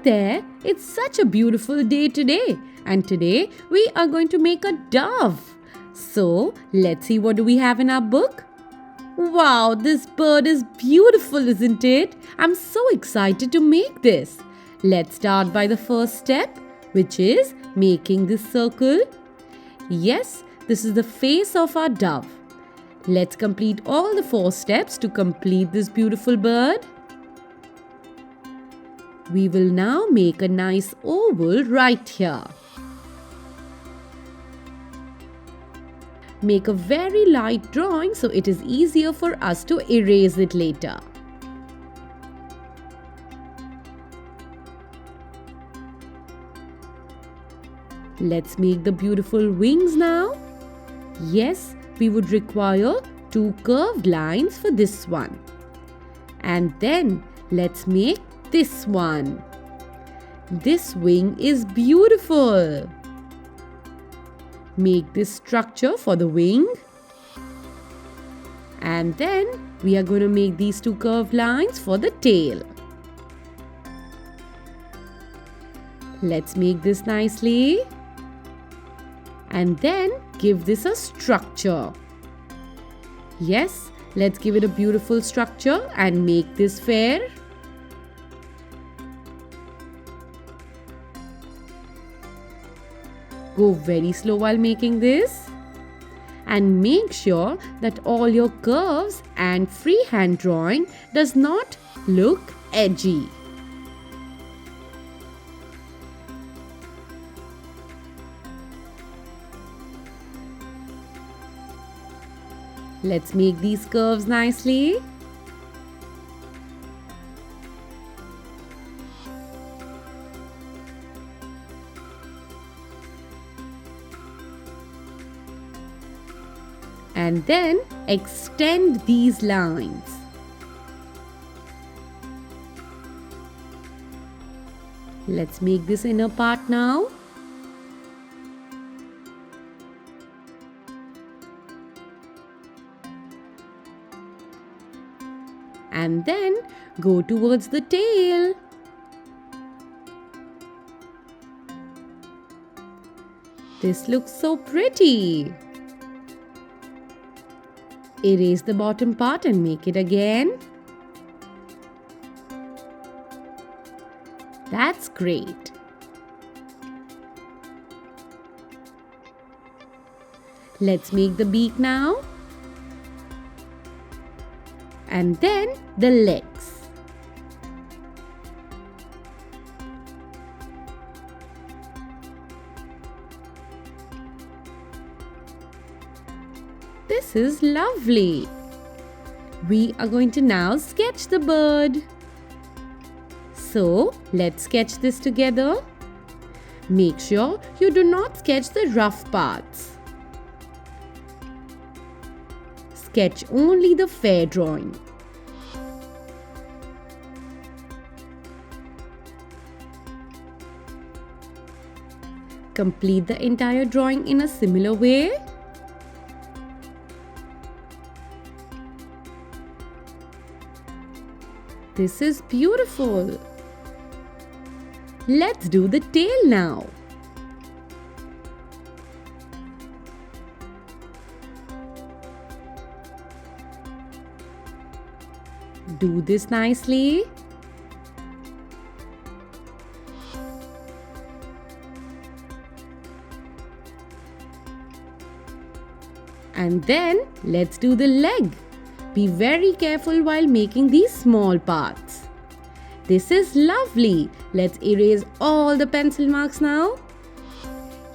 there, it's such a beautiful day today, and today we are going to make a dove. So let's see, what do we have in our book? Wow, this bird is beautiful, isn't it? I'm so excited to make this. Let's start by the first step, which is making this circle. Yes, this is the face of our dove. Let's complete all the 4 steps to complete this beautiful bird. We will now make a nice oval right here. Make a very light drawing so it is easier for us to erase it later. Let's make the beautiful wings now. Yes, we would require 2 curved lines for this one. And then let's make this one. This wing is beautiful. Make this structure for the wing. And then we are going to make these 2 curved lines for the tail. Let's make this nicely. And then give this a structure. Yes, let's give it a beautiful structure and make this fair. Go very slow while making this. And make sure that all your curves and freehand drawing does not look edgy. Let's make these curves nicely. And then extend these lines. Let's make this inner part now. And then go towards the tail. This looks so pretty. Erase the bottom part and make it again. That's great. Let's make the beak now. And then the legs. This is lovely. We are going to now sketch the bird. So let's sketch this together. Make sure you do not sketch the rough parts. Sketch only the fair drawing. Complete the entire drawing in a similar way. This is beautiful. Let's do the tail now. Do this nicely. And then let's do the leg. Be very careful while making these small parts. This is lovely. Let's erase all the pencil marks now.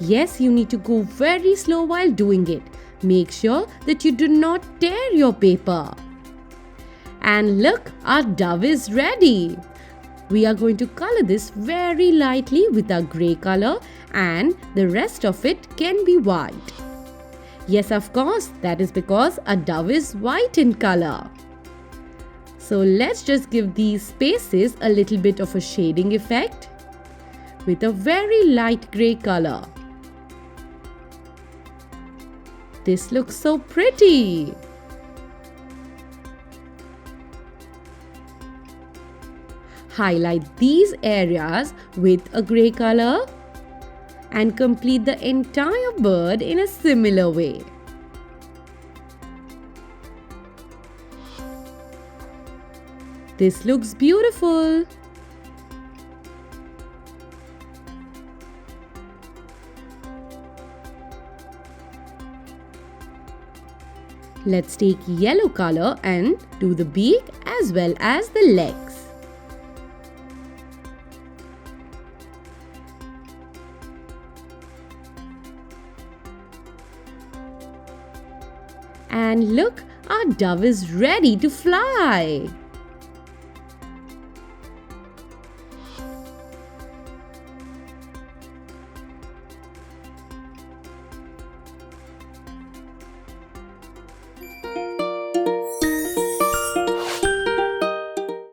Yes, you need to go very slow while doing it. Make sure that you do not tear your paper. And look, our dove is ready. We are going to color this very lightly with our grey color, and the rest of it can be white. Yes, of course, that is because a dove is white in color. So let's just give these spaces a little bit of a shading effect with a very light grey color. This looks so pretty. Highlight these areas with a grey color and complete the entire bird in a similar way. This looks beautiful. Let's take yellow color and do the beak as well as the legs. And look, our dove is ready to fly.